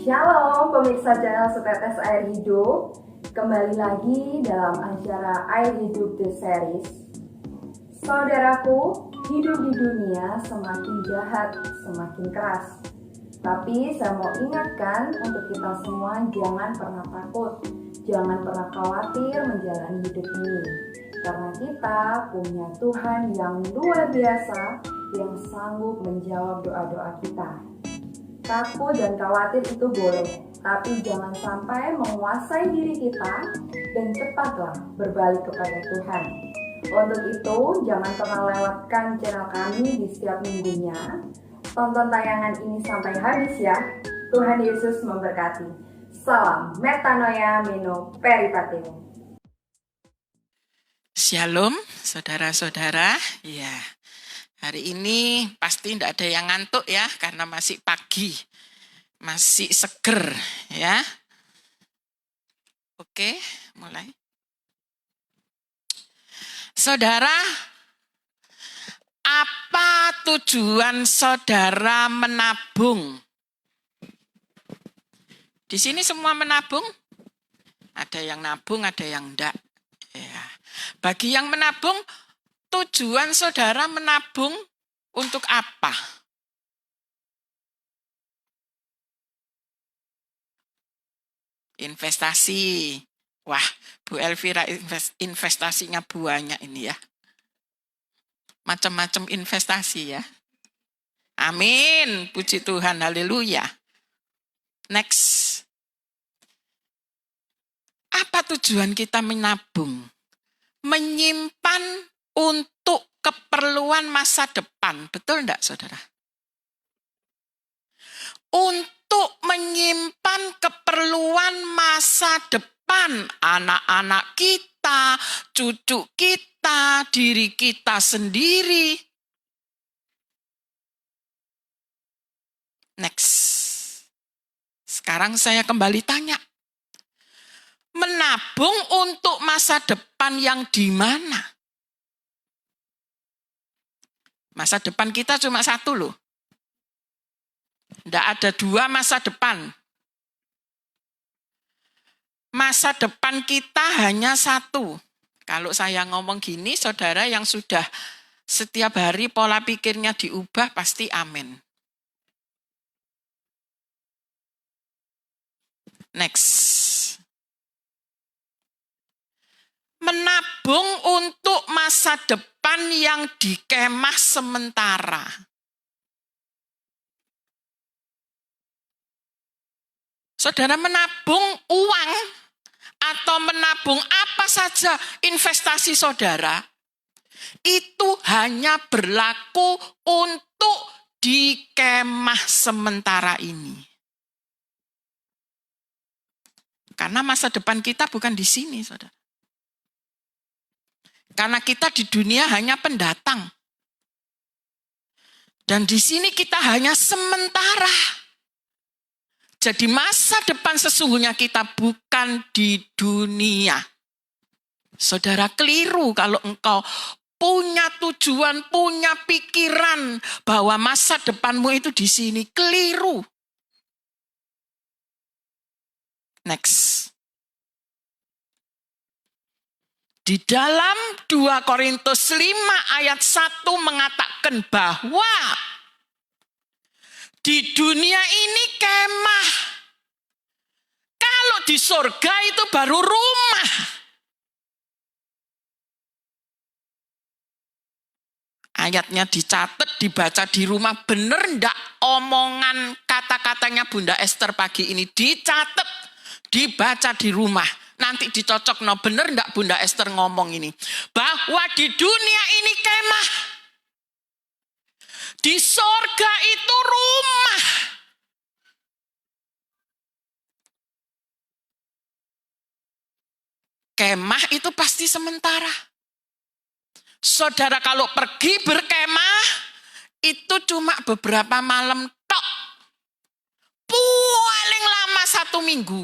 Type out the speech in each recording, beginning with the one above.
Shalom pemirsa channel Setetes Air Hidup. Kembali lagi dalam acara Air Hidup The Series. Saudaraku, hidup di dunia semakin jahat, semakin keras. Tapi saya mau ingatkan untuk kita semua jangan pernah takut, jangan pernah khawatir menjalani hidup ini. Karena kita punya Tuhan yang luar biasa yang sanggup menjawab doa-doa kita. Takut dan khawatir itu boleh, tapi jangan sampai menguasai diri kita dan cepatlah berbalik kepada Tuhan. Untuk itu, jangan pernah lewatkan channel kami di setiap minggunya. Tonton tayangan ini sampai habis ya. Tuhan Yesus memberkati. Salam Metanoia Meno Peripateum. Shalom, saudara-saudara. Ya, hari ini pasti tidak ada yang ngantuk ya, karena masih pagi, masih seger ya. Oke, mulai. Saudara, apa tujuan saudara menabung? Di sini semua menabung? Ada yang nabung, ada yang enggak. Ya. Bagi yang menabung, tujuan saudara menabung untuk apa? Investasi. Wah, Bu Elvira investasinya banyak ini ya. Macam-macam investasi ya. Amin. Puji Tuhan. Haleluya. Next. Apa tujuan kita menabung? Menyimpan untuk keperluan masa depan. Betul enggak, saudara? Untuk menyimpan keperluan masa depan anak-anak kita, cucu kita, diri kita sendiri. Next. Sekarang saya kembali tanya. Menabung untuk masa depan yang di mana? Masa depan kita cuma satu loh. Tidak ada dua masa depan. Masa depan kita hanya satu. Kalau saya ngomong gini, saudara yang sudah setiap hari pola pikirnya diubah, pasti amin. Next. Menabung untuk masa depan yang dikemah sementara. Saudara menabung uang atau menabung apa saja investasi saudara, itu hanya berlaku untuk di kemah sementara ini. Karena masa depan kita bukan di sini, saudara. Karena kita di dunia hanya pendatang. Dan di sini kita hanya sementara. Jadi masa depan sesungguhnya kita bukan di dunia. Saudara keliru kalau engkau punya tujuan, punya pikiran bahwa masa depanmu itu di sini. Keliru. Next. Di dalam 2 Korintus 5 ayat 1 mengatakan bahwa di dunia ini kemah. Kalau di surga itu baru rumah. Ayatnya dicatat, dibaca di rumah. Benar enggak omongan kata-katanya Bunda Esther pagi ini? Dicatat, dibaca di rumah. Nanti dicocok, no bener enggak Bunda Esther ngomong ini? Bahwa di dunia ini kemah. Di sorga itu rumah. Kemah itu pasti sementara. Saudara kalau pergi berkemah, itu cuma beberapa malam tok. Paling lama 1 minggu.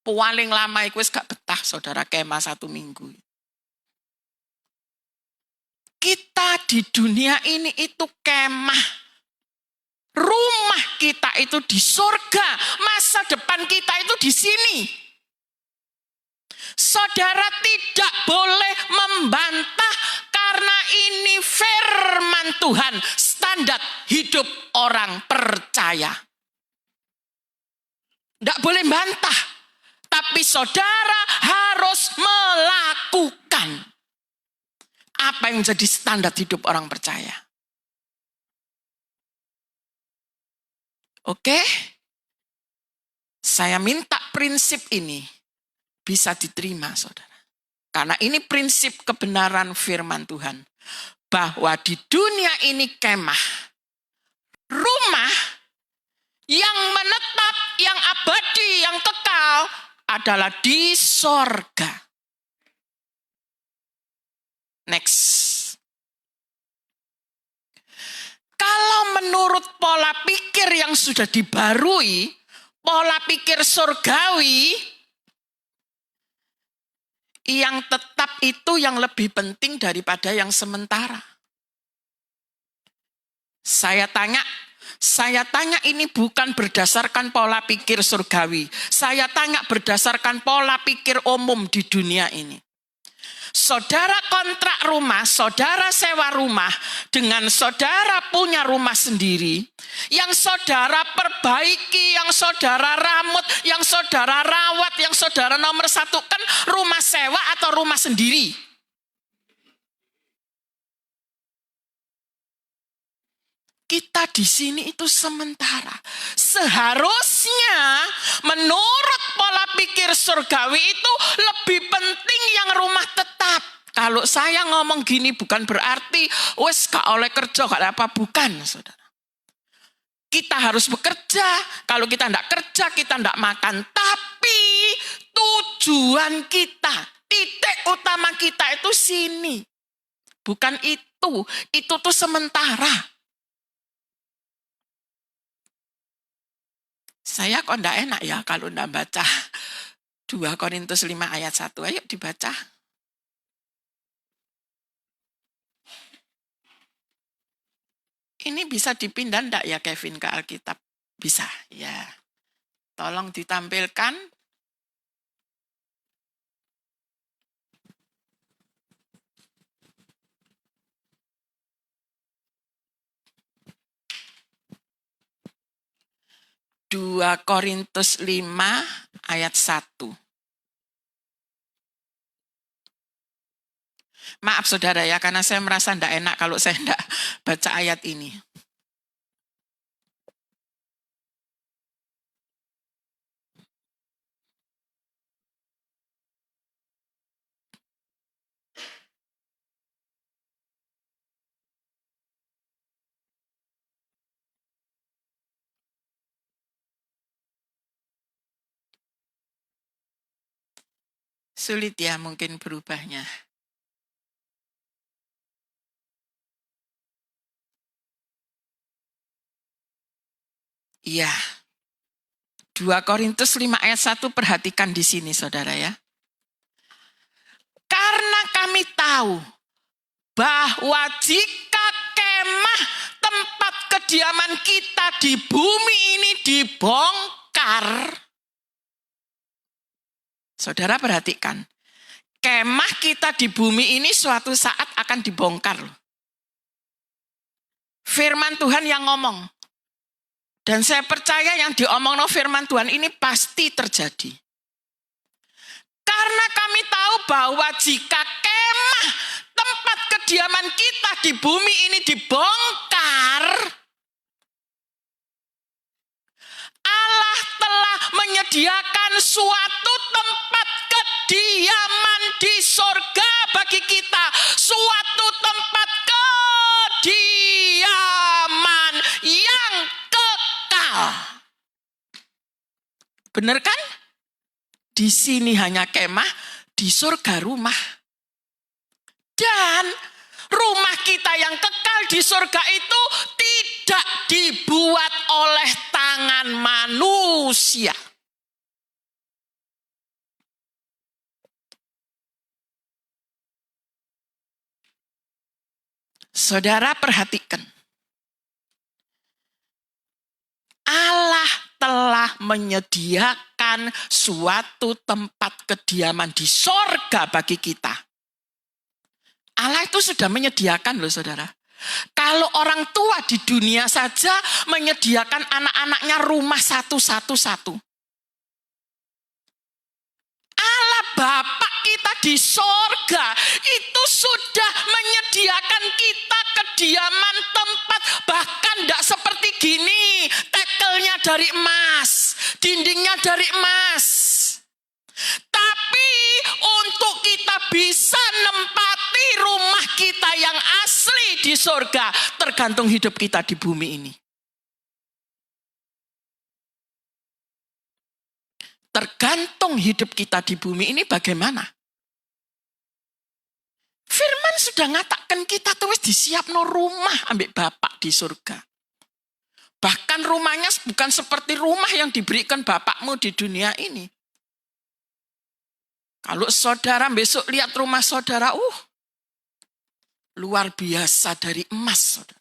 Paling lama itu gak betah saudara kemah 1 minggu. Kita di dunia ini itu kemah. Rumah kita itu di surga, masa depan kita itu di sini. Saudara tidak boleh membantah karena ini firman Tuhan, standar hidup orang percaya. Tidak boleh bantah, tapi saudara harus melakukan apa yang menjadi standar hidup orang percaya. Oke? Saya minta prinsip ini bisa diterima, saudara. Karena ini prinsip kebenaran firman Tuhan. Bahwa di dunia ini kemah, rumah yang menetap, yang abadi, yang kekal adalah di sorga. Next. Kalau menurut pola pikir yang sudah dibarui, pola pikir surgawi, yang tetap itu yang lebih penting daripada yang sementara. Saya tanya ini bukan berdasarkan pola pikir surgawi. Saya tanya berdasarkan pola pikir umum di dunia ini. Saudara kontrak rumah, saudara sewa rumah, dengan saudara punya rumah sendiri, yang saudara perbaiki, yang saudara ramut, yang saudara rawat, yang saudara nomor satu kan rumah sewa atau rumah sendiri. Kita di sini itu sementara. Seharusnya menurut pola pikir surgawi itu lebih penting yang rumah tetap. Kalau saya ngomong gini bukan berarti wes gak oleh kerja gak ada apa, bukan, saudara. Kita harus bekerja. Kalau kita tidak kerja kita tidak makan. Tapi tujuan kita, titik utama kita itu sini. Bukan itu. Itu tuh sementara. Saya kok enggak enak ya kalau enggak baca 2 Korintus 5 ayat 1. Ayo dibaca. Ini bisa dipindah enggak ya Kevin ke Alkitab? Bisa, ya. Tolong ditampilkan. Dua Korintus 5 ayat 1. Maaf saudara ya, karena saya merasa tidak enak kalau saya tidak baca ayat ini. Sulit ya mungkin berubahnya. Iya. 2 Korintus 5 ayat 1, perhatikan di sini saudara ya. Karena kami tahu bahwa jika kemah tempat kediaman kita di bumi ini dibongkar. Saudara perhatikan. Kemah kita di bumi ini suatu saat akan dibongkar. Firman Tuhan yang ngomong. Dan saya percaya yang diomong firman Tuhan ini pasti terjadi. Karena kami tahu bahwa jika kemah tempat kediaman kita di bumi ini dibongkar, Allah telah menyediakan suatu tempat kediaman di sorga bagi kita. Suatu tempat kediaman yang kekal. Benar kan? Di sini hanya kemah, di surga rumah. Dan rumah kita yang kekal di surga itu tidak dibuat oleh tangan manusia. Saudara perhatikan. Allah telah menyediakan suatu tempat kediaman di sorga bagi kita. Allah itu sudah menyediakan loh saudara. Kalau orang tua di dunia saja menyediakan anak-anaknya rumah satu-satu. Allah Bapa kita di sorga itu sudah menyediakan kita kediaman tempat. Bahkan tidak seperti gini, tekelnya dari emas, dindingnya dari emas. Tapi untuk kita bisa nempati rumah kita yang asli di sorga, tergantung hidup kita di bumi ini. Tergantung hidup kita di bumi ini bagaimana. Firman sudah ngatakan kita tuh disiapno rumah ambek Bapak di surga. Bahkan rumahnya bukan seperti rumah yang diberikan Bapakmu di dunia ini. Kalau saudara besok lihat rumah saudara, luar biasa dari emas. Saudara.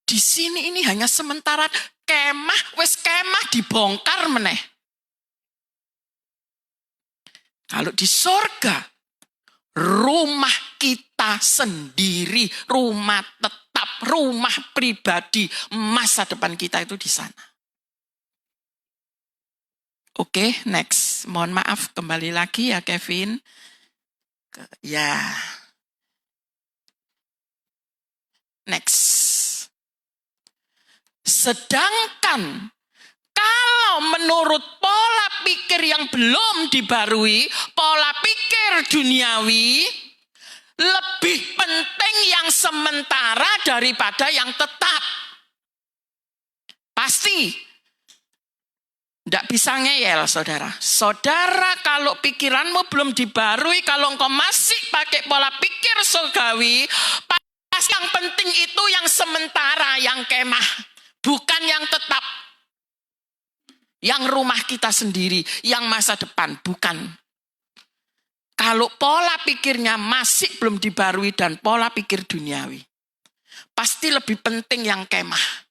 Di sini ini hanya sementara kemah, wes kemah dibongkar meneh. Kalau di sorga, rumah kita sendiri, rumah tetap, rumah pribadi, masa depan kita itu di sana. Oke, next. Mohon maaf, kembali lagi ya Kevin. Ya. Next. Sedangkan kalau menurut pola pikir yang belum dibarui, pola pikir duniawi, lebih penting yang sementara daripada yang tetap. Pasti. Tidak bisa ngeyel saudara. Saudara kalau pikiranmu belum dibarui, kalau engkau masih pakai pola pikir surgawi, pas yang penting itu yang sementara, yang kemah. Bukan yang tetap. Yang rumah kita sendiri, yang masa depan, bukan. Kalau pola pikirnya masih belum dibarui dan pola pikir duniawi, pasti lebih penting yang kemah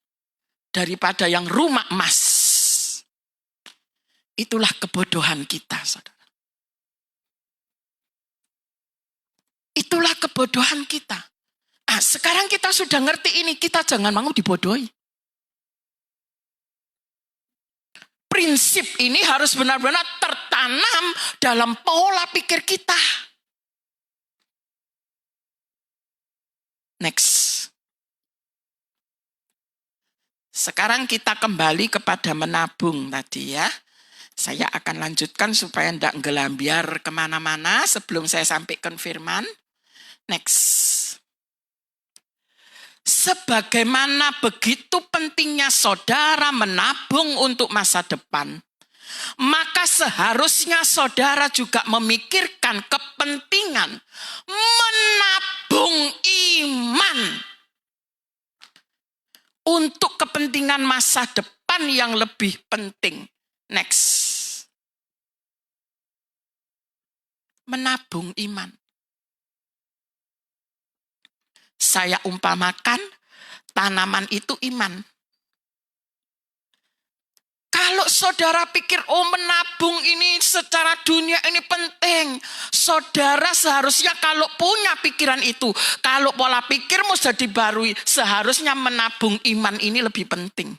daripada yang rumah emas. Itulah kebodohan kita, saudara. Itulah kebodohan kita. Sekarang kita sudah ngerti ini, kita jangan mau dibodohi. Prinsip ini harus benar-benar tertanam dalam pola pikir kita. Next. Sekarang kita kembali kepada menabung tadi ya. Saya akan lanjutkan supaya tidak ngelambiar kemana-mana sebelum saya sampaikan firman. Next. Sebagaimana begitu pentingnya saudara menabung untuk masa depan, maka seharusnya saudara juga memikirkan kepentingan menabung iman untuk kepentingan masa depan yang lebih penting. Next. Menabung iman. Saya umpamakan tanaman itu iman. Kalau saudara pikir, menabung ini secara dunia ini penting. Saudara seharusnya kalau punya pikiran itu, kalau pola pikirmu sudah dibarui, seharusnya menabung iman ini lebih penting.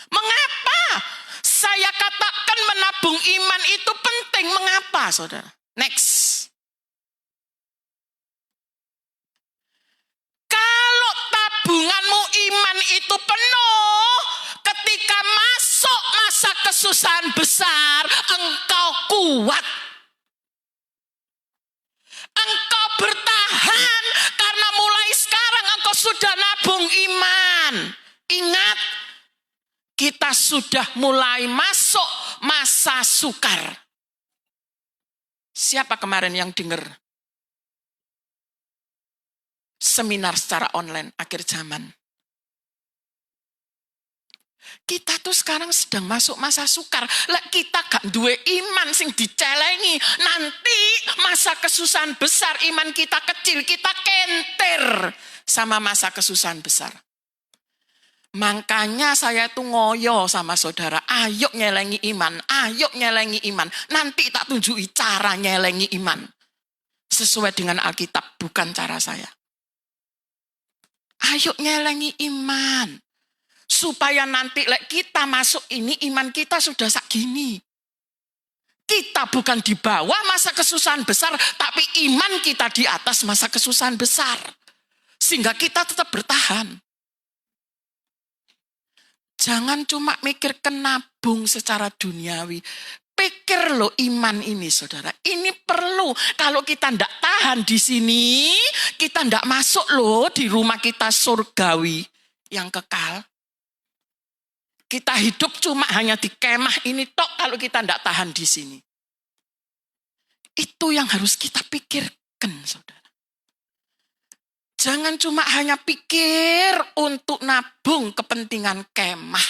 Mengapa saya katakan menabung iman itu penting? Mengapa, saudara? Next. Kalau tabunganmu iman itu penuh, ketika masuk masa kesusahan besar, engkau kuat. Engkau bertahan karena mulai sekarang engkau sudah nabung iman. Ingat, kita sudah mulai masuk masa sukar. Siapa kemarin yang dengar seminar secara online akhir zaman? Kita tuh sekarang sedang masuk masa sukar. Lah kita gak duwe iman sing dicelengi. Nanti masa kesusahan besar iman kita kecil, kita kenter sama masa kesusahan besar. Makanya saya tuh ngoyo sama saudara, ayo nyelengi iman, ayo nyelengi iman. Nanti tak tunjuki cara nyelengi iman. Sesuai dengan Alkitab, bukan cara saya. Ayo nyelengi iman. Supaya nanti kita masuk ini, iman kita sudah segini. Kita bukan di bawah masa kesusahan besar, tapi iman kita di atas masa kesusahan besar. Sehingga kita tetap bertahan. Jangan cuma mikir nabung secara duniawi. Pikir loh iman ini saudara. Ini perlu. Kalau kita tidak tahan di sini, kita tidak masuk loh di rumah kita surgawi yang kekal. Kita hidup cuma hanya di kemah ini tok kalau kita tidak tahan di sini. Itu yang harus kita pikirkan saudara. Jangan cuma hanya pikir untuk nabung kepentingan kemah.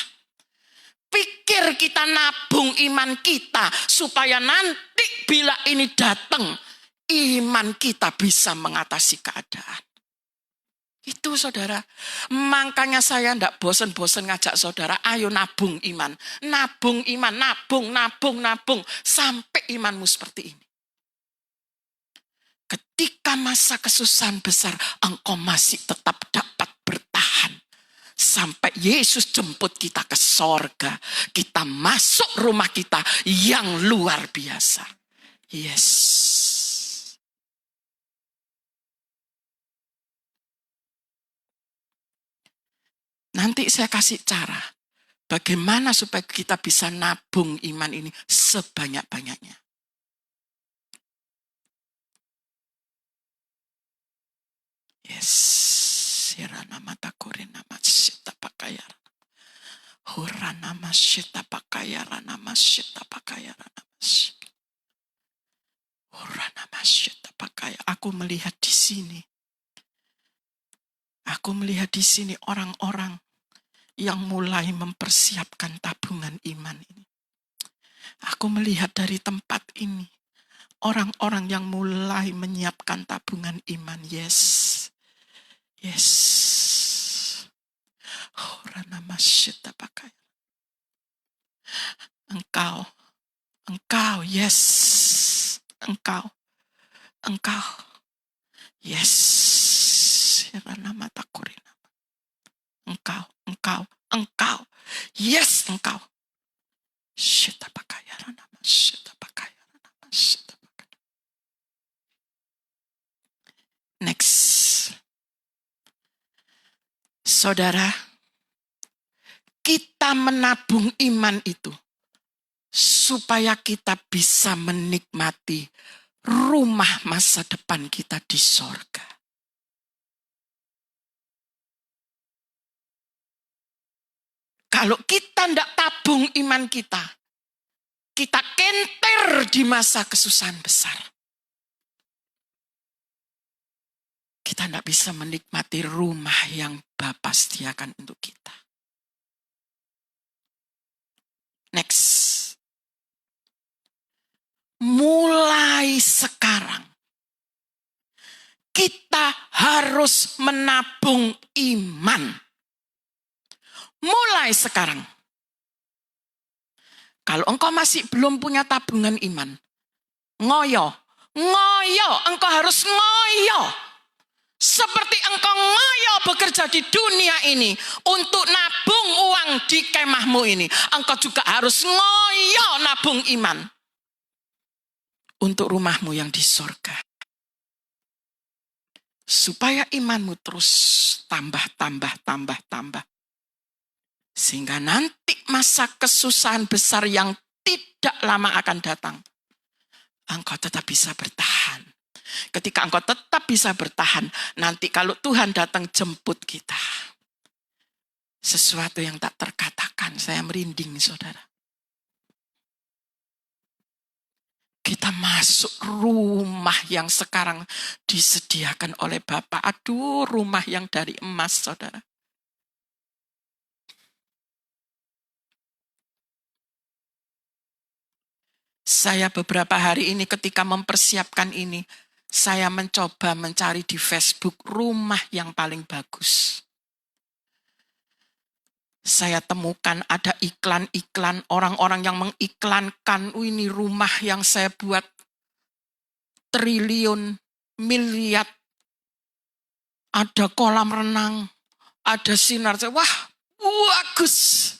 Pikir kita nabung iman kita supaya nanti bila ini datang, iman kita bisa mengatasi keadaan. Itu saudara. Makanya saya tidak bosan-bosan ngajak saudara, ayo nabung iman. Nabung iman, nabung. Sampai imanmu seperti ini. Ketika masa kesusahan besar, engkau masih tetap dapat bertahan. Sampai Yesus jemput kita ke sorga. Kita masuk rumah kita yang luar biasa. Yes. Nanti saya kasih cara. Bagaimana supaya kita bisa nabung iman ini sebanyak-banyaknya. Yes, sirana mata korena masita pakayara. Hurana masita pakayara namasita pakayara namasita. Hurana masita pakayara. Aku melihat di sini. Aku melihat di sini orang-orang yang mulai mempersiapkan tabungan iman ini. Aku melihat dari tempat ini orang-orang yang mulai menyiapkan tabungan iman. Yes. Yes. Hurana masita pakayara. Engkau, yes. Engkau. Yes. Sirana mata korina. Engkau. Yes, engkau. Shita pakayara nama, shita pakayara nama, shita pakayara. Next. Saudara, kita menabung iman itu supaya kita bisa menikmati rumah masa depan kita di sorga. Kalau kita tidak tabung iman kita kenter di masa kesusahan besar. Kita tidak bisa menikmati rumah yang Bapa sediakan untuk kita. Next. Mulai sekarang, kita harus menabung iman. Mulai sekarang. Kalau engkau masih belum punya tabungan iman, ngoyo, engkau harus ngoyo. Seperti engkau ngoyo bekerja di dunia ini untuk nabung uang di kemahmu ini, engkau juga harus ngoyo nabung iman untuk rumahmu yang di sorga. Supaya imanmu terus tambah. Sehingga nanti masa kesusahan besar yang tidak lama akan datang, engkau tetap bisa bertahan. Ketika engkau tetap bisa bertahan, nanti kalau Tuhan datang jemput kita, sesuatu yang tak terkatakan, saya merinding saudara. Kita masuk rumah yang sekarang disediakan oleh Bapa. Aduh, rumah yang dari emas saudara. Saya beberapa hari ini ketika mempersiapkan ini, saya mencoba mencari di Facebook rumah yang paling bagus. Saya temukan ada iklan-iklan orang-orang yang mengiklankan, ini rumah yang saya buat triliun, miliar, ada kolam renang, ada sinar. Wah, bagus.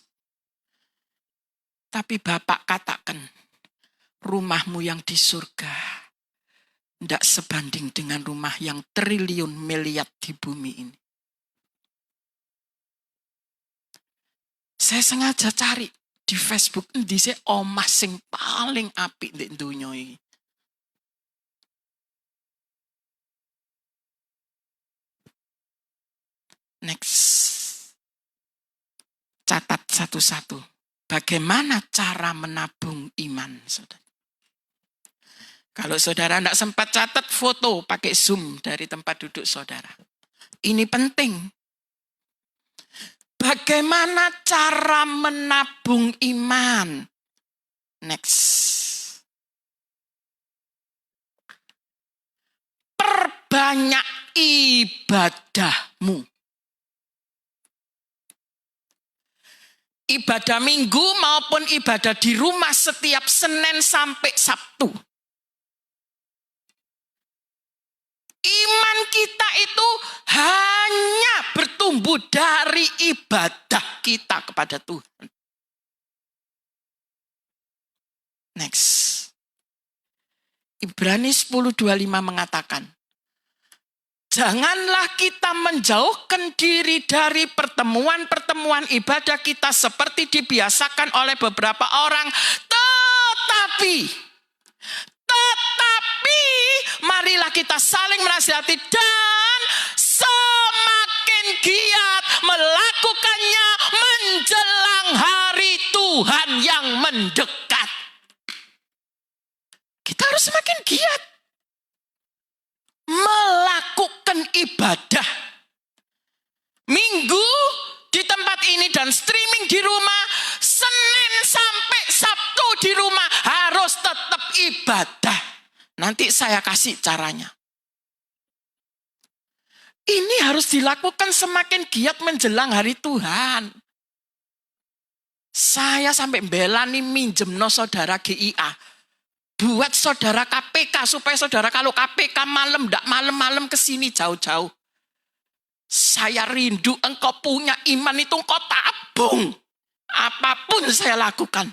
Tapi Bapak katakan, rumahmu yang di surga tidak sebanding dengan rumah yang triliun miliar di bumi ini. Saya sengaja cari di Facebook, endi sih omah sing paling apik di dunia ini. Next. Catat satu-satu. Bagaimana cara menabung iman, saudara? Kalau saudara tidak sempat catat, foto pakai Zoom dari tempat duduk saudara. Ini penting. Bagaimana cara menabung iman? Next. Perbanyak ibadahmu. Ibadah minggu maupun ibadah di rumah setiap Senin sampai Sabtu. Iman kita itu hanya bertumbuh dari ibadah kita kepada Tuhan. Next. Ibrani 10:25 mengatakan, janganlah kita menjauhkan diri dari pertemuan-pertemuan ibadah kita seperti dibiasakan oleh beberapa orang. Tetapi, marilah kita saling menasihati dan semakin giat melakukannya menjelang hari Tuhan yang mendekat. Kita harus semakin giat melakukan ibadah. Minggu di tempat ini dan streaming di rumah, Senin sampai Sabtu di rumah harus tetap ibadah. Nanti saya kasih caranya. Ini harus dilakukan semakin giat menjelang hari Tuhan. Saya sampai belani minjemno saudara GIA. Buat saudara KPK supaya saudara kalau KPK malam, ndak malam-malam kesini jauh-jauh. Saya rindu engkau punya iman itu engkau tabung. Apapun saya lakukan.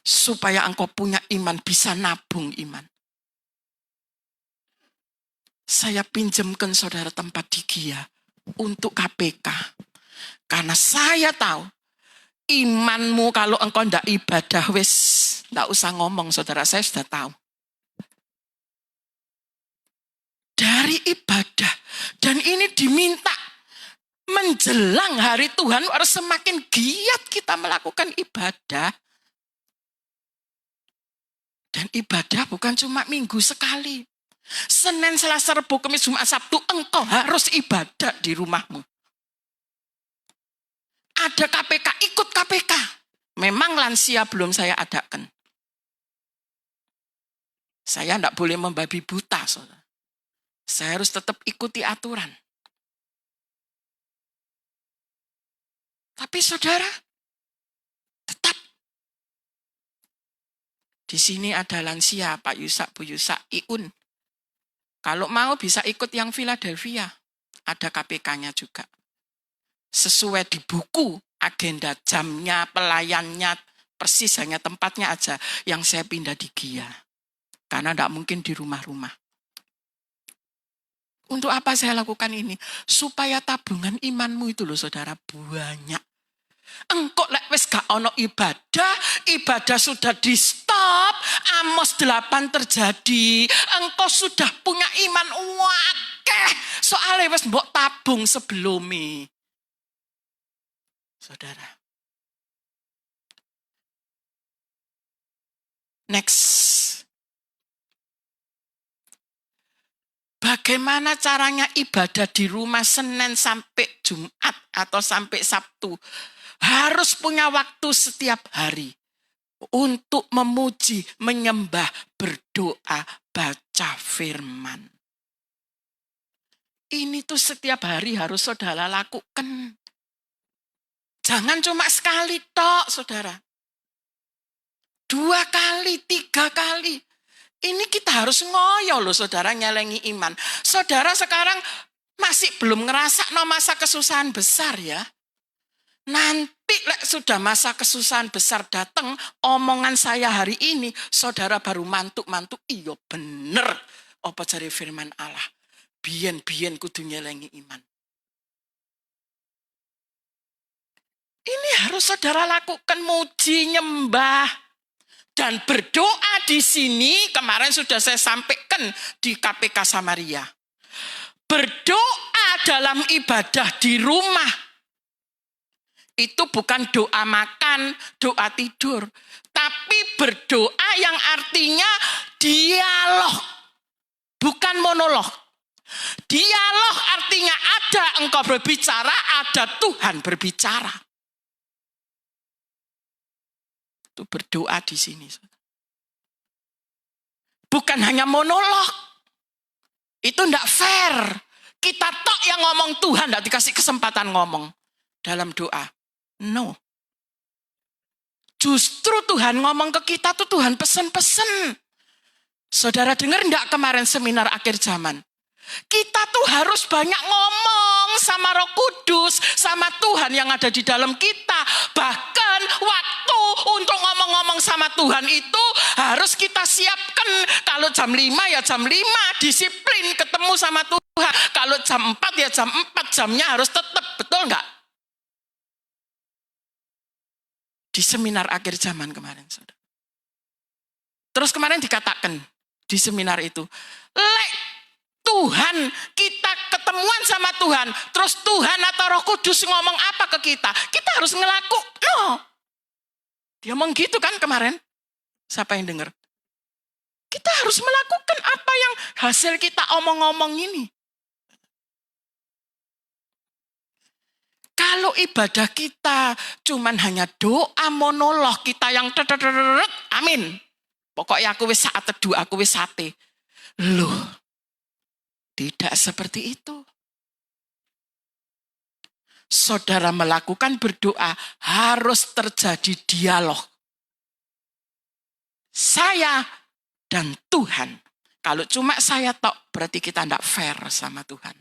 Supaya engkau punya iman, bisa nabung iman. Saya pinjamkan saudara tempat di GIA untuk KPK. Karena saya tahu, imanmu kalau engkau ndak ibadah, wis ndak usah ngomong saudara, saya sudah tahu. Dari ibadah, dan ini diminta menjelang hari Tuhan harus semakin giat kita melakukan ibadah. Dan ibadah bukan cuma minggu sekali. Senin, Selasa, Rabu, Kamis, Jumat, Sabtu, engkau harus ibadah di rumahmu. Ada KPK, ikut KPK. Memang lansia belum saya adakan. Saya tidak boleh membabi buta, saudara. Saya harus tetap ikuti aturan. Tapi saudara, tetap. Di sini ada lansia, Pak Yusak, Bu Yusak, Iun. Kalau mau bisa ikut yang Philadelphia. Ada KPK-nya juga. Sesuai di buku, agenda jamnya, pelayannya, persis hanya tempatnya aja yang saya pindah di GIA. Karena tidak mungkin di rumah-rumah. Untuk apa saya lakukan ini? Supaya tabungan imanmu itu loh saudara banyak. Engkau lek wis gak ono ibadah sudah di stop, Amos 8 terjadi. Engkau sudah punya iman wakeh, soalnya wis mbok tabung sebelumnya. Saudara. Next. Bagaimana caranya ibadah di rumah Senin sampai Jumat atau sampai Sabtu? Harus punya waktu setiap hari untuk memuji, menyembah, berdoa, baca firman. Ini tuh setiap hari harus saudara lakukan. Jangan cuma sekali tok, saudara. 2 kali, 3 kali. Ini kita harus ngoyo loh, saudara, nyelengi iman. Saudara sekarang masih belum ngerasa masa kesusahan besar ya. Nanti sudah masa kesusahan besar datang, omongan saya hari ini, saudara baru mantuk-mantuk, iya bener. Apa cari firman Allah? Biyen kudu nyelengi iman. Ini harus saudara lakukan, muji, nyembah. Dan berdoa di sini, kemarin sudah saya sampaikan di KPK Samaria. Berdoa dalam ibadah di rumah. Itu bukan doa makan, doa tidur. Tapi berdoa yang artinya dialog. Bukan monolog. Dialog artinya ada engkau berbicara, ada Tuhan berbicara. Itu berdoa di sini. Bukan hanya monolog. Itu enggak fair. Kita tok yang ngomong, Tuhan enggak dikasih kesempatan ngomong dalam doa. No. Justru Tuhan ngomong ke kita tuh Tuhan pesen-pesen. Saudara dengar enggak kemarin seminar akhir zaman? Kita tuh harus banyak ngomong sama Roh Kudus, sama Tuhan yang ada di dalam kita. Bahkan waktu untuk ngomong-ngomong sama Tuhan itu harus kita siapkan. Kalau jam 5 ya jam 5, disiplin ketemu sama Tuhan. Kalau jam 4 ya jam 4, jamnya harus tetap. Betul enggak? Di seminar akhir zaman kemarin, saudara. Terus kemarin dikatakan di seminar itu, Tuhan, kita ketemuan sama Tuhan, terus Tuhan atau Roh Kudus ngomong apa ke kita? Kita harus ngelakuin. No. Dia ngomong gitu kan kemarin? Siapa yang dengar? Kita harus melakukan apa yang hasil kita omong-omong ini. Kalau ibadah kita cuman hanya doa monolog, kita yang amin. Pokoknya aku wis saat teduh, aku wis sate. Loh. Tidak seperti itu. Saudara melakukan berdoa harus terjadi dialog. Saya dan Tuhan. Kalau cuma saya tok berarti kita tidak fair sama Tuhan.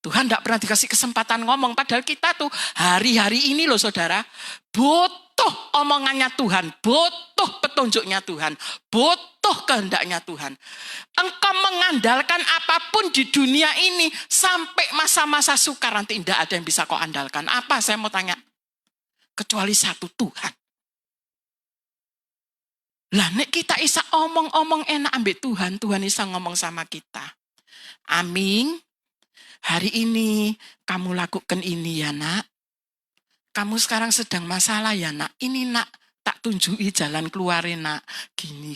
Tuhan tidak pernah dikasih kesempatan ngomong. Padahal kita tuh hari-hari ini loh saudara. Butuh omongannya Tuhan. Butuh petunjuknya Tuhan. Butuh kehendaknya Tuhan. Engkau mengandalkan apapun di dunia ini. Sampai masa-masa sukar nanti tidak ada yang bisa kau andalkan. Apa saya mau tanya? Kecuali satu, Tuhan. Lah nek kita isa omong-omong enak ambil Tuhan. Tuhan isa ngomong sama kita. Amin. Hari ini kamu lakukan ini ya nak. Kamu sekarang sedang masalah ya nak. Ini nak tak tunjuki jalan keluarin nak. Gini.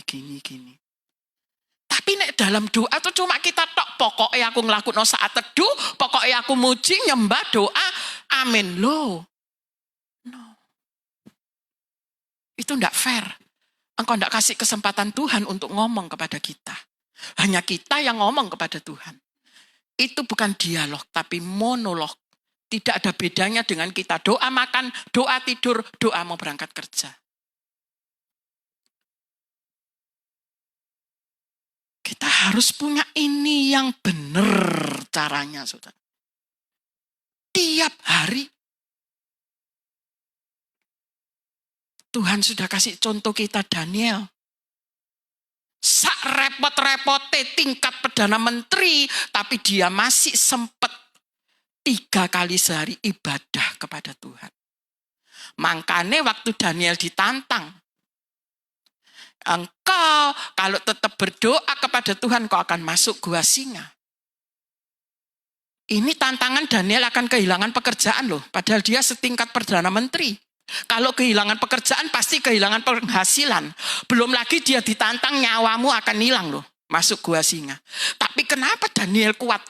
Tapi nek dalam doa tuh cuma kita tok. Pokoknya aku ngelakuin saat teduh. Pokoknya aku muji nyembah doa. Amin loh. No. Itu enggak fair. Engkau enggak kasih kesempatan Tuhan untuk ngomong kepada kita. Hanya kita yang ngomong kepada Tuhan. Itu bukan dialog, tapi monolog. Tidak ada bedanya dengan kita doa makan, doa tidur, doa mau berangkat kerja. Kita harus punya ini yang benar caranya, saudara. Tiap hari. Tuhan sudah kasih contoh kita Daniel. Sak repot-repote tingkat Perdana Menteri, tapi dia masih sempat 3 kali sehari ibadah kepada Tuhan. Makanya waktu Daniel ditantang, engkau kalau tetap berdoa kepada Tuhan, kau akan masuk gua singa. Ini tantangan Daniel akan kehilangan pekerjaan loh, padahal dia setingkat Perdana Menteri. Kalau kehilangan pekerjaan pasti kehilangan penghasilan. Belum lagi dia ditantang nyawamu akan hilang loh. Masuk gua singa. Tapi kenapa Daniel kuat?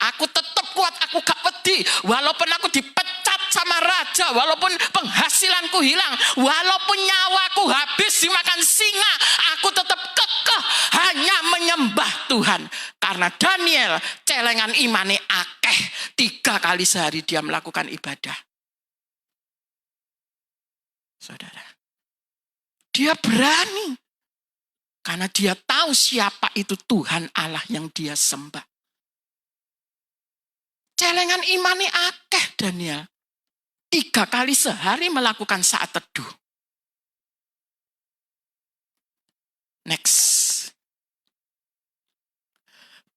Aku tetap kuat, aku gak wedi. Walaupun aku dipecat sama raja, walaupun penghasilanku hilang, walaupun nyawaku habis dimakan singa, aku tetap kekeh hanya menyembah Tuhan. Karena Karena Daniel celengan imane akeh, 3 kali sehari dia melakukan ibadah. Saudara, dia berani karena dia tahu siapa itu Tuhan Allah yang dia sembah. Celengan imane akeh Daniel. 3 kali sehari melakukan saat teduh. Next.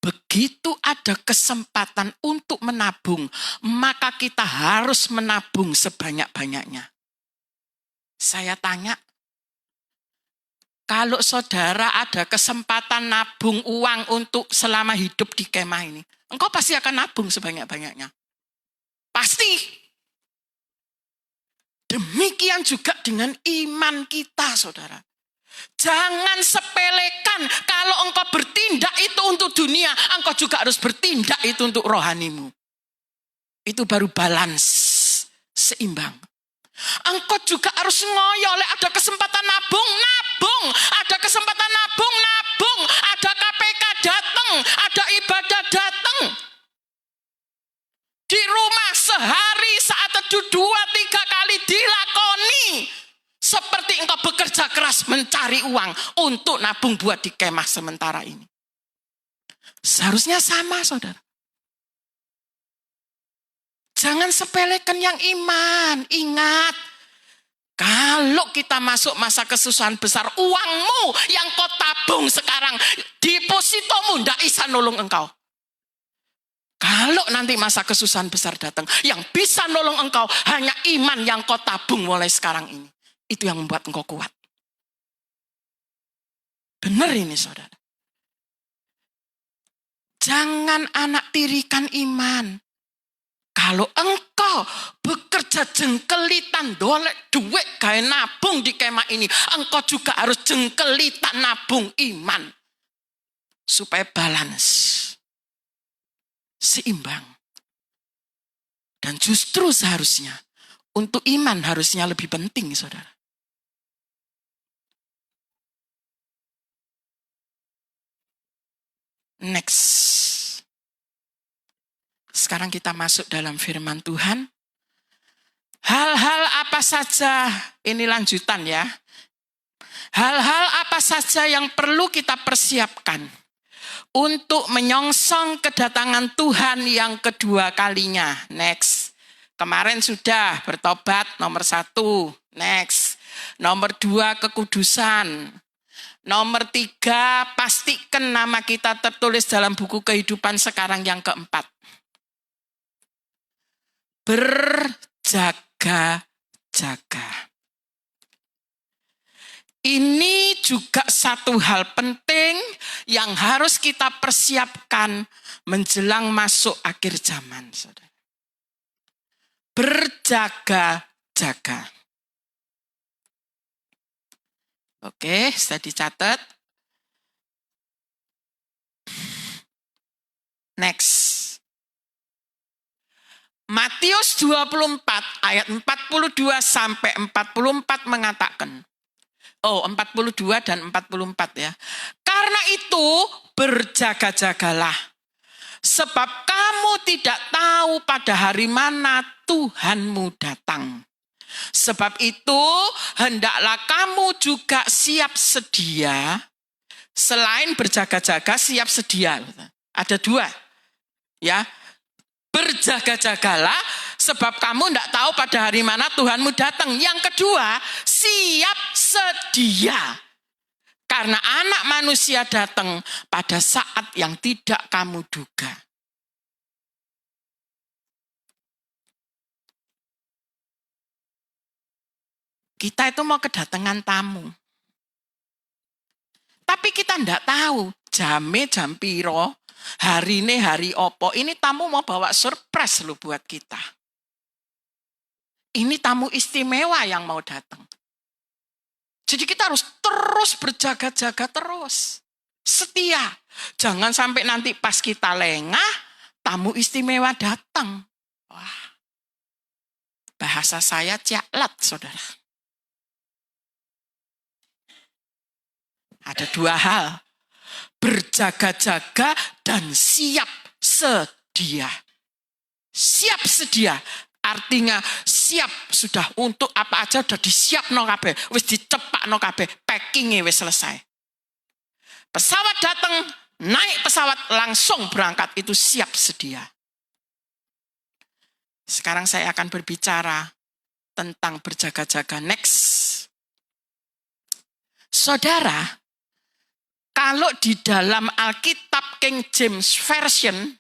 Begitu ada kesempatan untuk menabung, maka kita harus menabung sebanyak-banyaknya. Saya tanya, kalau saudara ada kesempatan nabung uang untuk selama hidup di kemah ini, engkau pasti akan nabung sebanyak-banyaknya. Pasti. Demikian juga dengan iman kita, saudara. Jangan sepelekan, kalau engkau bertindak itu untuk dunia, engkau juga harus bertindak itu untuk rohanimu. Itu baru balance, seimbang. Engkau juga harus ngoyol, ada kesempatan nabung, ada kesempatan nabung, ada KPK datang, ada ibadah datang. Di rumah sehari saat teduh 2-3 kali dilakoni. Seperti engkau bekerja keras mencari uang untuk nabung buat di kemah sementara ini. Seharusnya sama, saudara. Jangan sepelekan yang iman. Ingat, kalau kita masuk masa kesusahan besar, uangmu yang kau tabung sekarang, depositomu ndak bisa nolong engkau. Kalau nanti masa kesusahan besar datang, yang bisa nolong engkau hanya iman yang kau tabung mulai sekarang ini. Itu yang membuat engkau kuat. Benar ini, saudara. Jangan anak tirikan iman. Kalau engkau bekerja jengkelitan dolek duit gaya nabung di kemah ini, engkau juga harus jengkelitan nabung iman. Supaya balance. Seimbang. Dan justru seharusnya, untuk iman harusnya lebih penting, saudara. Next. Sekarang kita masuk dalam firman Tuhan. Hal-hal apa saja, ini lanjutan ya. Hal-hal apa saja yang perlu kita persiapkan untuk menyongsong kedatangan Tuhan yang kedua kalinya. Next. Kemarin sudah bertobat nomor 1. Next. Nomor 2 kekudusan. Nomor 3, pastikan nama kita tertulis dalam buku kehidupan sekarang yang keempat. Berjaga-jaga. Ini juga satu hal penting yang harus kita persiapkan menjelang masuk akhir zaman. Saudara. Berjaga-jaga. Oke, sudah dicatat. Next. Matius 24 ayat 42 sampai 44 mengatakan. 42 dan 44 ya. Karena itu berjaga-jagalah. Sebab kamu tidak tahu pada hari mana Tuhanmu datang. Sebab itu hendaklah kamu juga siap sedia. Selain berjaga-jaga siap sedia. Ada 2. Ya. Berjaga-jagalah sebab kamu tidak tahu pada hari mana Tuhanmu datang. Yang kedua, siap sedia. Karena anak manusia datang pada saat yang tidak kamu duga. Kita itu mau kedatangan tamu. Tapi kita tidak tahu jam piro, hari ini hari opo. Ini tamu mau bawa surprise loh buat kita. Ini tamu istimewa yang mau datang. Jadi kita harus terus berjaga-jaga terus. Setia. Jangan sampai nanti pas kita lengah, tamu istimewa datang. Wah, bahasa saya ciaklat, saudara. Ada 2 hal. berjaga-jaga dan siap sedia. Siap sedia artinya siap sudah untuk apa aja udah disiap no kabeh, wis dicepak no kabeh, packingnya wis selesai. Pesawat datang, naik pesawat langsung berangkat, itu siap sedia. Sekarang saya akan berbicara tentang berjaga-jaga. Next. Saudara, kalau di dalam Alkitab King James Version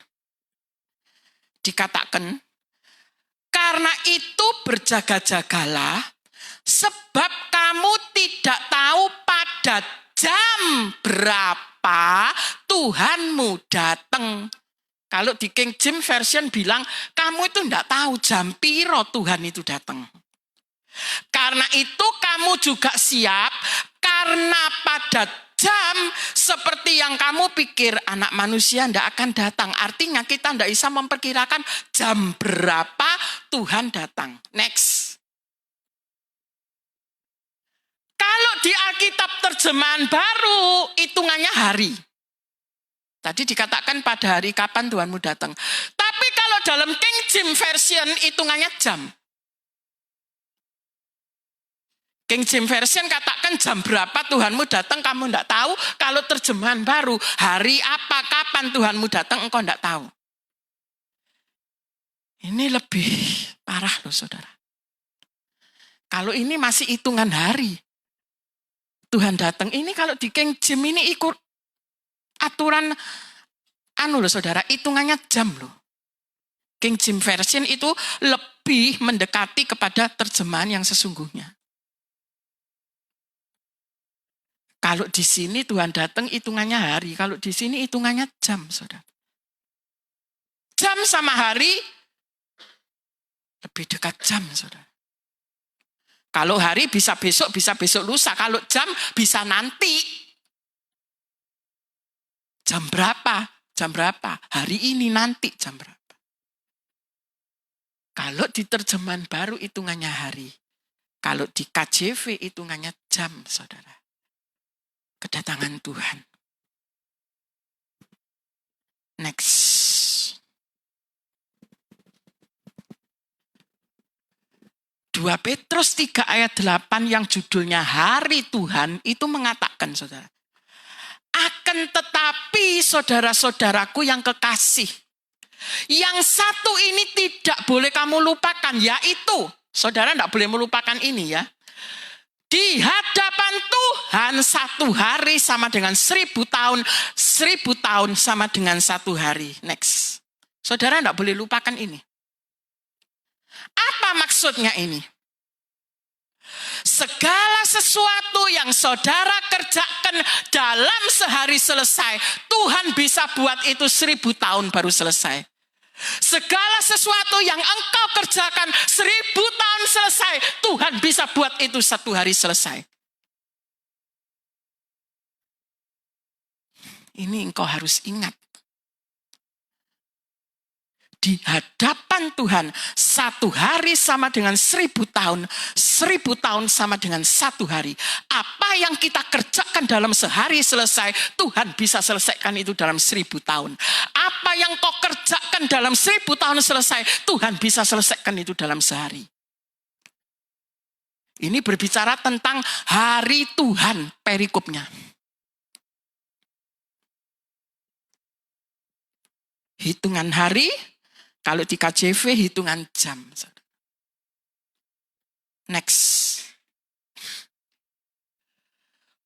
dikatakan, karena itu berjaga-jagalah, sebab kamu tidak tahu pada jam berapa Tuhanmu datang. Kalau di King James Version bilang, kamu itu tidak tahu jam piro Tuhan itu datang. Karena itu kamu juga siap, karena pada jam seperti yang kamu pikir anak manusia tidak akan datang. Artinya kita tidak bisa memperkirakan jam berapa Tuhan datang. Next. Kalau di Alkitab terjemahan baru, hitungannya hari. Tadi dikatakan pada hari kapan Tuhanmu datang. Tapi kalau dalam King James Version, hitungannya jam. King James Version katakan jam berapa Tuhanmu datang, kamu tidak tahu. Kalau terjemahan baru, hari apa, kapan Tuhanmu datang, engkau tidak tahu. Ini lebih parah loh saudara. Kalau ini masih hitungan hari, Tuhan datang. Ini kalau di King James ini ikut aturan loh saudara, hitungannya jam loh. King James Version itu lebih mendekati kepada terjemahan yang sesungguhnya. Kalau di sini Tuhan datang hitungannya hari, kalau di sini hitungannya jam, saudara. Jam sama hari lebih dekat jam, saudara. Kalau hari bisa besok lusa. Kalau jam bisa nanti. Jam berapa? Jam berapa? Hari ini, nanti jam berapa? Kalau di terjemahan baru hitungannya hari. Kalau di KJV hitungannya jam, saudara. Kedatangan Tuhan. Next. 2 Petrus 3 ayat 8 yang judulnya Hari Tuhan itu mengatakan, saudara. Akan tetapi saudara-saudaraku yang kekasih, yang satu ini tidak boleh kamu lupakan, yaitu, saudara tidak boleh melupakan ini ya. Di hadapan Tuhan 1 hari sama dengan 1000 tahun, 1000 tahun sama dengan 1 hari. Next. Saudara tidak boleh lupakan ini. Apa maksudnya ini? Segala sesuatu yang saudara kerjakan dalam sehari selesai, Tuhan bisa buat itu 1000 tahun baru selesai. Segala sesuatu yang engkau kerjakan 1000 tahun selesai, Tuhan bisa buat itu 1 hari selesai. Ini engkau harus ingat. Di hadapan Tuhan 1 hari sama dengan 1000 tahun, 1000 tahun sama dengan 1 hari. Apa yang kita kerjakan dalam sehari selesai, Tuhan bisa selesaikan itu dalam 1000 tahun. Apa yang kau kerjakan dalam 1000 tahun selesai, Tuhan bisa selesaikan itu dalam sehari. Ini berbicara tentang hari Tuhan perikopnya. Hitungan hari, kalau di KJV hitungan jam. Next.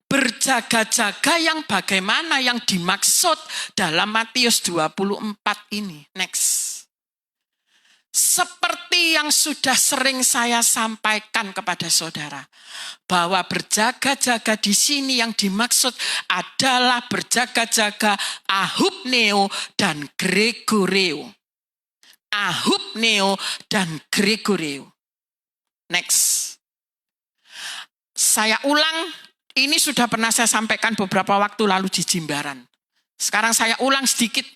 Berjaga-jaga yang bagaimana yang dimaksud dalam Matius 24 ini. Next. Seperti yang sudah sering saya sampaikan kepada saudara, bahwa berjaga-jaga di sini yang dimaksud adalah berjaga-jaga ahupneo dan gregoreo. Ahupneo dan gregoreo. Next. Saya ulang, ini sudah pernah saya sampaikan beberapa waktu lalu di Jimbaran. Sekarang saya ulang sedikit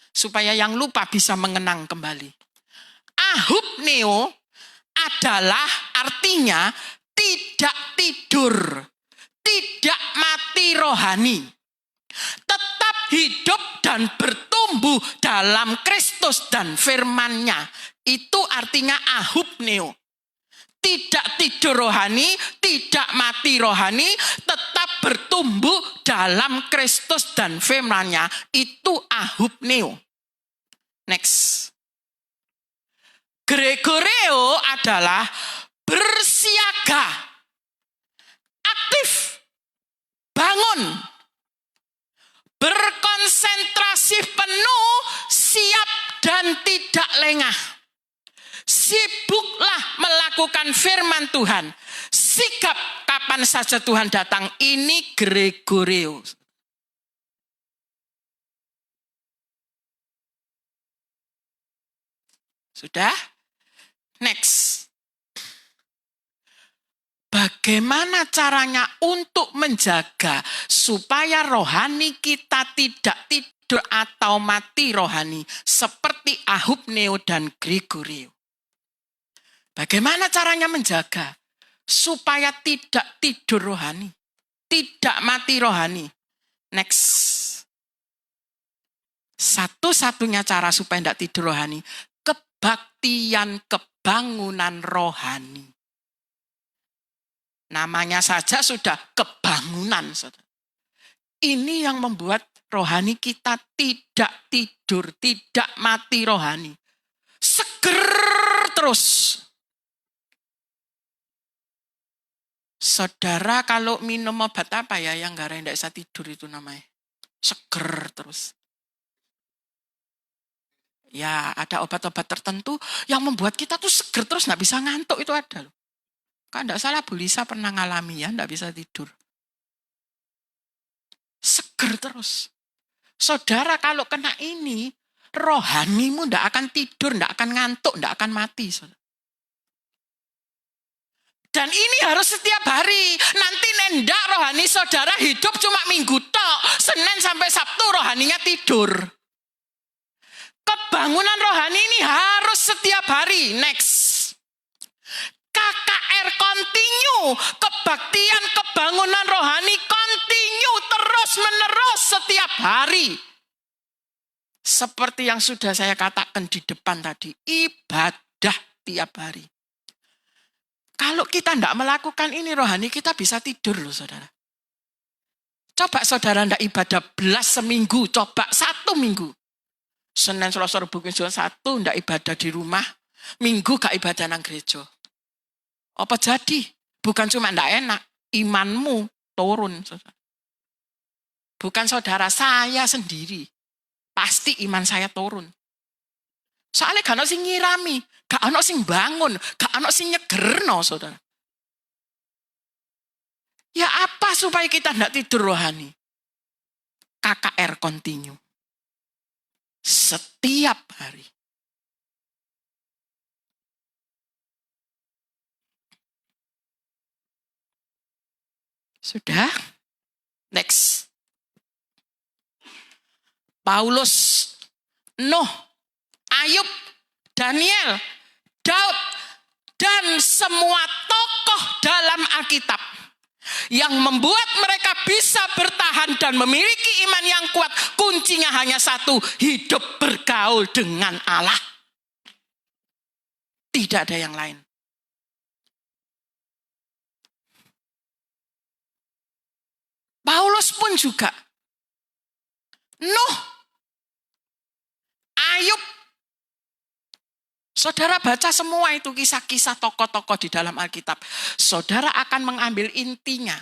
supaya yang lupa bisa mengenang kembali. Ahupneo adalah artinya tidak tidur, tidak mati rohani. Tetapi hidup dan bertumbuh dalam Kristus dan firman-Nya. Itu artinya ahupneo. Tidak tidur rohani, tidak mati rohani, tetap bertumbuh dalam Kristus dan firman-Nya. Itu ahupneo. Next. Gregoreo adalah bersiaga, aktif, bangun, berkonsentrasi penuh, siap dan tidak lengah. Sibuklah melakukan firman Tuhan. Sigap kapan saja Tuhan datang. Ini Gregoreo. Sudah? Next. Bagaimana caranya untuk menjaga supaya rohani kita tidak tidur atau mati rohani seperti ahupneo dan Gregoreo? Bagaimana caranya menjaga supaya tidak tidur rohani, tidak mati rohani? Next. Satu-satunya cara supaya tidak tidur rohani, kebaktian kebangunan rohani. Namanya saja sudah kebangunan. Ini yang membuat rohani kita tidak tidur, tidak mati rohani. Seger terus. Saudara kalau minum obat apa ya yang tidak bisa tidur itu namanya? Seger terus. Ya ada obat-obat tertentu yang membuat kita tuh seger terus, nggak bisa ngantuk, itu ada loh. Kan tidak salah Bu Lisa pernah ngalami ya, tidak bisa tidur. Seger terus. Saudara kalau kena ini, rohanimu tidak akan tidur, tidak akan ngantuk, tidak akan mati. Saudara. Dan ini harus setiap hari. Nanti nendak rohani saudara hidup cuma minggu tok. Senin sampai Sabtu rohaninya tidur. Kebangunan rohani ini harus setiap hari. Next. KKR continue, kebaktian kebangunan rohani continue terus menerus setiap hari. Seperti yang sudah saya katakan di depan tadi, ibadah tiap hari. Kalau kita tidak melakukan ini rohani, kita bisa tidur loh saudara. Coba saudara tidak ibadah belas seminggu, coba 1 minggu. Senin, Selasa, Rabu, Kamis, Jumat, Sabtu tidak ibadah di rumah, Minggu gak ibadah nang gereja. Apa jadi? Bukan cuma tidak enak, imanmu turun. Saudara. Bukan saudara, saya sendiri. Pasti iman saya turun. Soalnya gak ada sing nyirami, gak ada sing bangun, gak ada sing nyegerno, saudara. Ya apa supaya kita tidak tidur rohani? KKR continue. Setiap hari. Sudah? Next. Paulus, Nuh, Ayub, Daniel, Daud, dan semua tokoh dalam Alkitab yang membuat mereka bisa bertahan dan memiliki iman yang kuat, kuncinya hanya satu, hidup bergaul dengan Allah. Tidak ada yang lain. Paulus pun juga. Nuh, Ayub. Saudara baca semua itu kisah-kisah tokoh-tokoh di dalam Alkitab. Saudara akan mengambil intinya.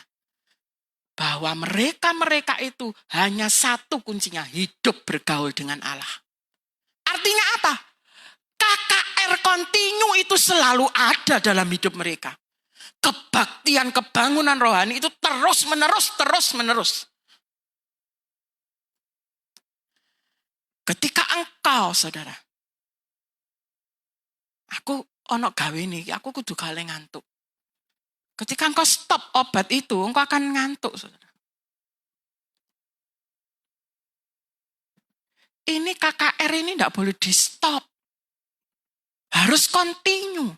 Bahwa mereka-mereka itu hanya satu kuncinya, hidup bergaul dengan Allah. Artinya apa? KKR continue itu selalu ada dalam hidup mereka. Kebaktian, kebangunan rohani itu terus-menerus. Ketika engkau, saudara, aku ono gawe nih, aku kudu gale ngantuk. Ketika engkau stop obat itu, engkau akan ngantuk, saudara. Ini KKR ini tidak boleh di stop. Harus continue.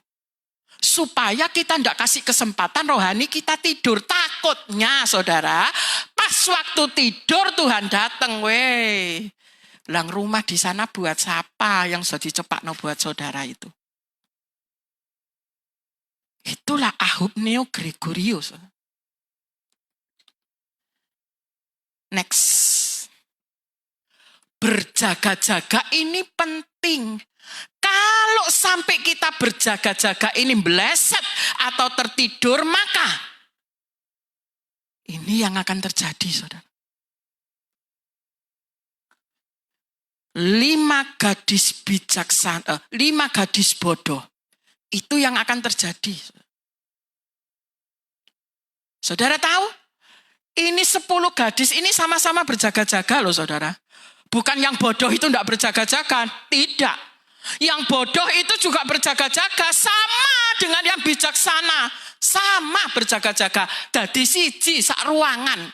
Supaya kita tidak kasih kesempatan rohani kita tidur. Takutnya saudara, pas Pas waktu tidur Tuhan datang, weh. Lang rumah di sana buat siapa yang sudah dicepakno buat saudara itu? Itulah Ahubneo Gregorius. Next. Berjaga-jaga ini penting. Kalau sampai kita berjaga-jaga ini meleset atau tertidur, maka ini yang akan terjadi, saudara. 5 gadis bijaksana, 5 gadis bodoh. Itu yang akan terjadi. Saudara tahu? Ini 10 gadis ini sama-sama berjaga-jaga loh, saudara. Bukan yang bodoh itu tidak berjaga-jaga. Tidak. Yang bodoh itu juga berjaga-jaga. Sama dengan yang bijaksana. Sama berjaga-jaga. Dadi siji sak ruangan.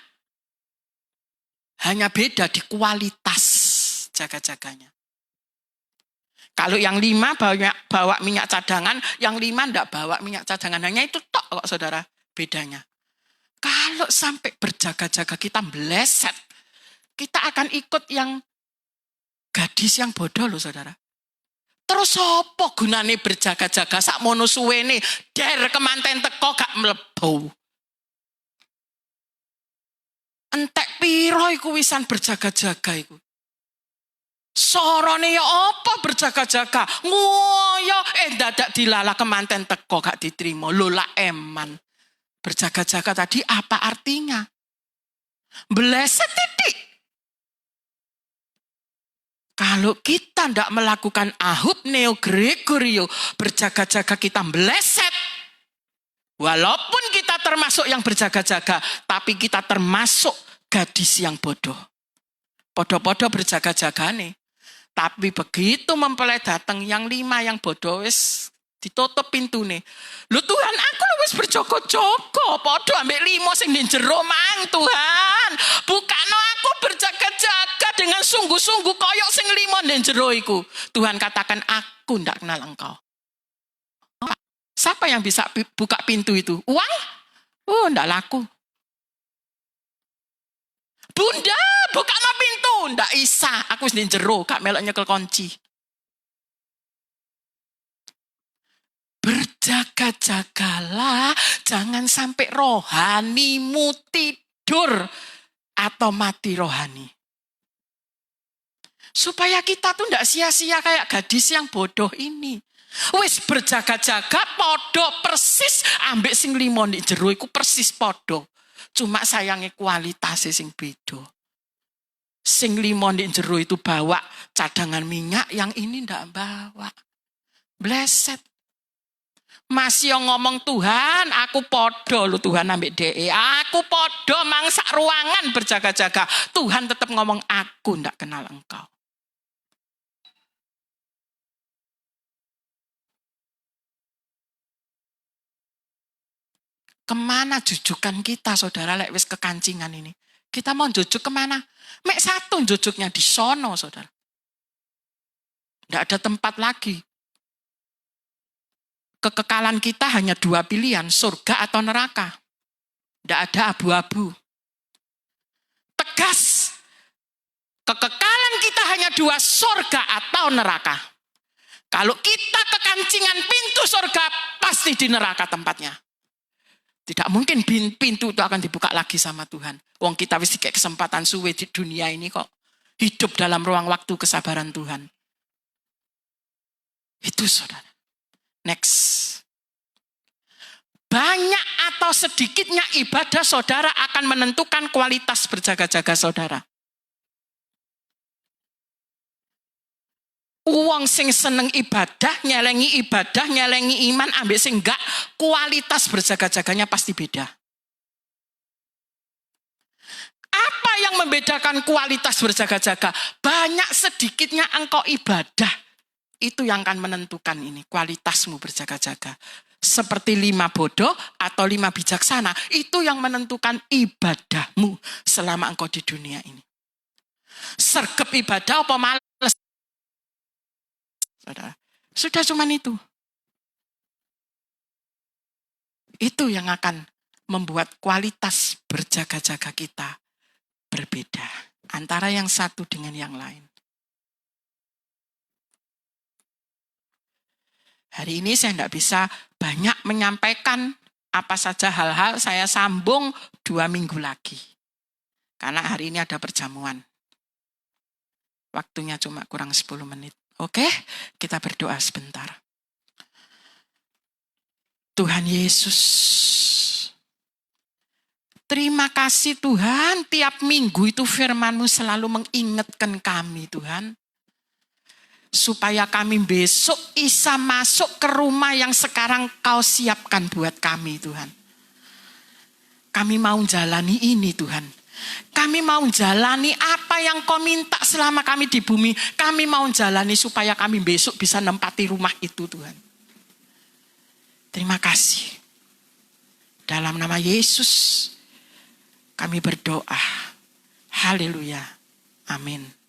Hanya beda di kualitas jaga-jaganya. Kalau yang 5 bawa minyak cadangan, yang 5 tidak bawa minyak cadangan. Hanya itu tok kok, saudara, bedanya. Kalau sampai berjaga-jaga kita meleset, kita akan ikut yang gadis yang bodoh loh, saudara. Terus apa gunane berjaga-jaga sak mono suwene der kemanten teko gak mlebu. Entek piro iku wisan berjaga-jaga iku. Sorone ya apa berjaga-jaga? Ngoyo dadak dilala kemanten teko gak diterima. Lola eman. Berjaga-jaga tadi apa artinya? Meleset titik. Kalau kita tidak melakukan Ahubneo Gregorio, berjaga-jaga kita meleset. Walaupun kita termasuk yang berjaga-jaga, tapi kita termasuk gadis yang bodoh. Podo-podo berjaga-jaga nih. Tapi begitu mempelai datang yang 5 yang bodoh wis ditutup pintu nih. Lu Tuhan, aku wis berjoko-joko, podo ambek 5 sing ning jero mang Tuhan. Bukano aku berjaga-jaga dengan sungguh-sungguh koyok sing 5 ning jero iku. Tuhan katakan aku ndak kenal engkau. Siapa yang bisa buka pintu itu? Uang? Oh, ndak laku. Bunda, buka no pintu. Ndak isa, aku wis ning jero, gak melok nyekel kunci. Berjaga-jagalah, jangan sampai rohanimu tidur atau mati rohani. Supaya kita tuh ndak sia-sia kayak gadis yang bodoh ini. Wis berjaga-jaga podo persis ambek sing 5 ning jero iku persis podo. Cuma sayangnya kualitasnya sing beda. Sing 5 ning jero itu bawa cadangan minyak, yang ini ndak bawa. Bleset. Masih yang ngomong Tuhan, aku podo lu Tuhan ambek DE. Aku podo mangsa ruangan berjaga-jaga. Tuhan tetap ngomong aku ndak kenal engkau. Kemana jujukan kita, saudara, lek wis kekancingan ini? Kita mau jujuk kemana? Mek satu jujuknya di sono, saudara. Tidak ada tempat lagi. Kekekalan kita hanya 2 pilihan, surga atau neraka. Tidak ada abu-abu. Tegas. Kekekalan kita hanya 2, surga atau neraka. Kalau kita kekancingan pintu surga, pasti di neraka tempatnya. Tidak mungkin pintu itu akan dibuka lagi sama Tuhan. Wong kita wis dikek kesempatan suwe di dunia ini kok. Hidup dalam ruang waktu kesabaran Tuhan. Itu saudara. Next. Banyak atau sedikitnya ibadah saudara akan menentukan kualitas berjaga-jaga saudara. Uang sing seneng ibadah, nyelengi iman, ambek sing enggak, kualitas berjaga-jaganya pasti beda. Apa yang membedakan kualitas berjaga-jaga? Banyak sedikitnya engkau ibadah. Itu yang akan menentukan ini, kualitasmu berjaga-jaga. Seperti 5 bodoh atau 5 bijaksana, itu yang menentukan ibadahmu selama engkau di dunia ini. Sergep ibadah apa males? Sudah cuman itu. Itu yang akan membuat kualitas berjaga-jaga kita berbeda antara yang satu dengan yang lain. Hari ini saya tidak bisa banyak menyampaikan apa saja hal-hal, saya sambung 2 minggu lagi. Karena hari ini ada perjamuan. Waktunya cuma kurang 10 menit. Oke, kita berdoa sebentar. Tuhan Yesus, terima kasih Tuhan, tiap minggu itu firman-Mu selalu mengingatkan kami Tuhan. Supaya kami besok bisa masuk ke rumah yang sekarang Kau siapkan buat kami Tuhan. Kami mau jalani ini Tuhan. Kami mau jalani apa yang Kau minta selama kami di bumi. Kami mau jalani supaya kami besok bisa nempati rumah itu Tuhan. Terima kasih. Dalam nama Yesus kami berdoa. Haleluya. Amin.